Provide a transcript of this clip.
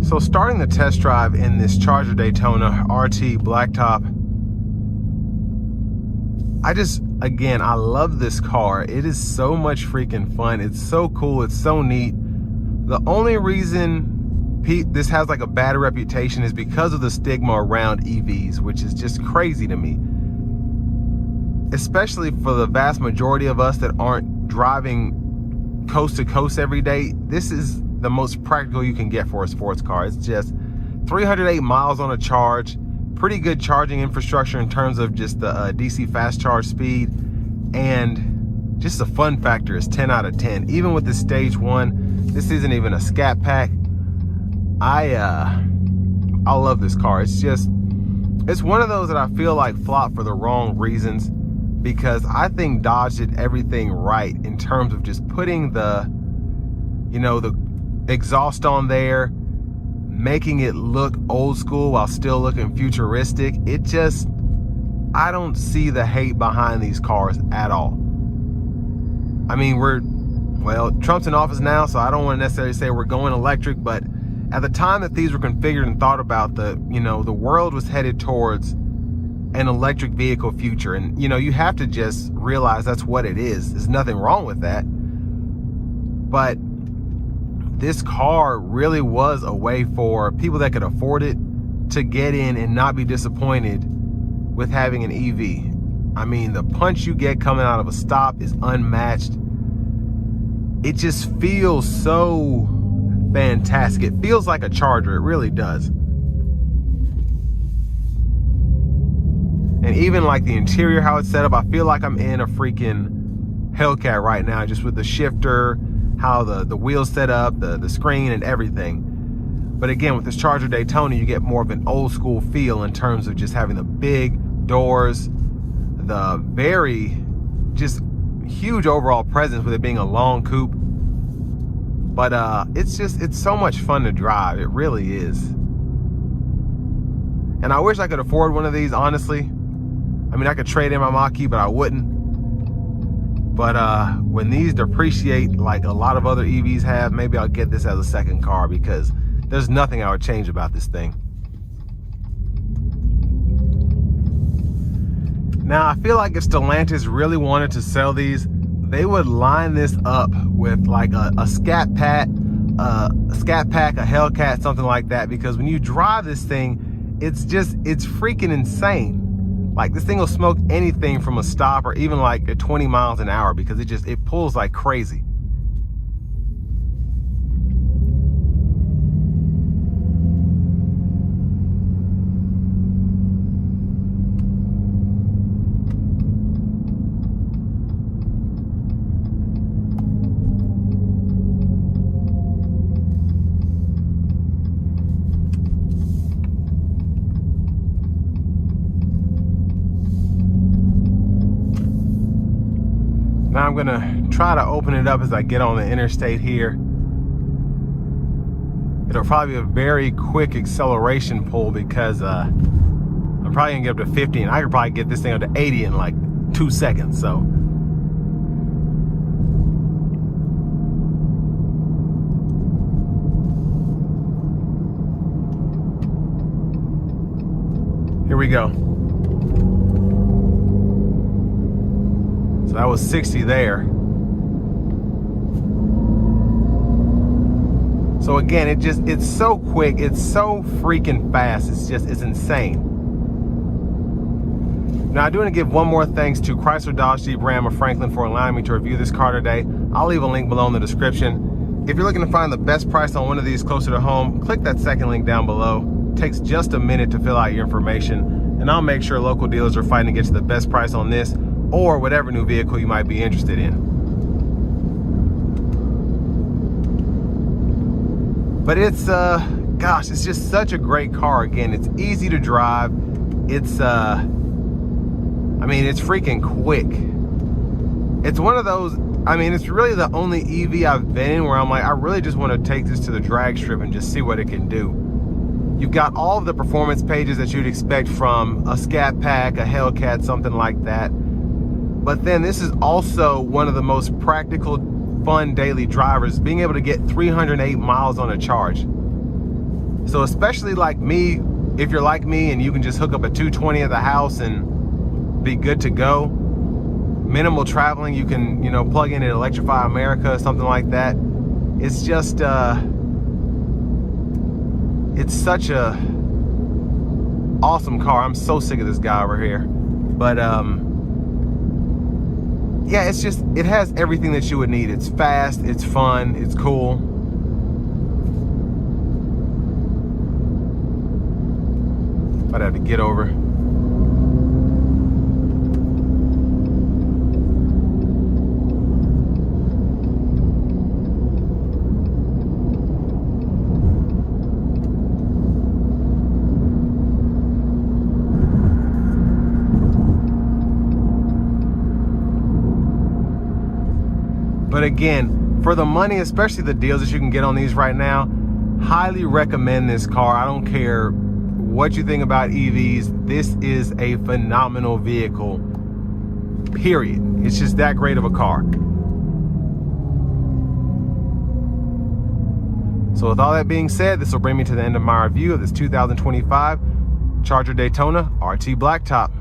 So starting the test drive in this Charger Daytona RT Blacktop, I love this car. It is so much freaking fun. It's so cool. It's so neat. The only reason this has like a bad reputation is because of the stigma around EVs, which is just crazy to me. Especially for the vast majority of us that aren't driving coast to coast every day. This is the most practical you can get for a sports car. It's just 308 miles on a charge, pretty good charging infrastructure in terms of just the DC fast charge speed, and just the fun factor is 10 out of 10. Even with the stage 1, this isn't even a scat pack. I love this car. It's one of those that I feel like flopped for the wrong reasons, because I think Dodge did everything right in terms of just putting the exhaust on there, making it look old school while still looking futuristic. I don't see the hate behind these cars at all. I mean, Trump's in office now, so I don't want to necessarily say we're going electric, but at the time that these were configured and thought about, the world was headed towards an electric vehicle future. And, you have to just realize that's what it is. There's nothing wrong with that. But this car really was a way for people that could afford it to get in and not be disappointed with having an EV. I mean, the punch you get coming out of a stop is unmatched. It just feels so fantastic. It feels like a Charger. It really does. And even like the interior, how it's set up, I feel like I'm in a freaking Hellcat right now, just with the shifter, how the wheels set up, the screen and everything. But again, with this Charger Daytona, you get more of an old school feel in terms of just having the big doors, the very just huge overall presence with it being a long coupe. But it's so much fun to drive. It really is. And I wish I could afford one of these, honestly. I mean, I could trade in my Mach-E, but I wouldn't. But when these depreciate like a lot of other EVs have, maybe I'll get this as a second car, because there's nothing I would change about this thing. Now, I feel like if Stellantis really wanted to sell these, they would line this up with like a Scat Pack, a Hellcat, something like that. Because when you drive this thing, it's freaking insane. Like, this thing will smoke anything from a stop or even like at 20 miles an hour, because it pulls like crazy. Now I'm gonna try to open it up as I get on the interstate here. It'll probably be a very quick acceleration pull, because I'm probably gonna get up to 50, and I could probably get this thing up to 80 in like 2 seconds. So here we go. So that was 60 there. So again, it's so quick, it's so freaking fast, it's insane. Now, I do want to give one more thanks to Chrysler, Dodge, Jeep, Ram, or Franklin for allowing me to review this car today. I'll leave a link below in the description. If you're looking to find the best price on one of these closer to home, click that second link down below. It takes just a minute to fill out your information, and I'll make sure local dealers are fighting to get you the best price on this or whatever new vehicle you might be interested in. But it's gosh, it's just such a great car. Again, it's easy to drive. It's I mean, it's freaking quick. It's one of those, I mean, it's really the only EV I've been in where I'm like, I really just want to take this to the drag strip and just see what it can do. You've got all of the performance pages that you'd expect from a Scat Pack, a Hellcat, something like that. But then this is also one of the most practical, fun daily drivers, being able to get 308 miles on a charge. So especially like me, if you're like me and you can just hook up a 220 at the house and be good to go, minimal traveling, you can, you know, plug in and Electrify America, something like that. It's just, it's such a awesome car. I'm so sick of this guy over here. But, yeah, it's just, it has everything that you would need. It's fast, it's fun, it's cool. I'd have to get over. But again, for the money, especially the deals that you can get on these right now, highly recommend this car. I don't care what you think about EVs. This is a phenomenal vehicle, period. It's just that great of a car. So with all that being said, this will bring me to the end of my review of this 2025 Charger Daytona RT Blacktop.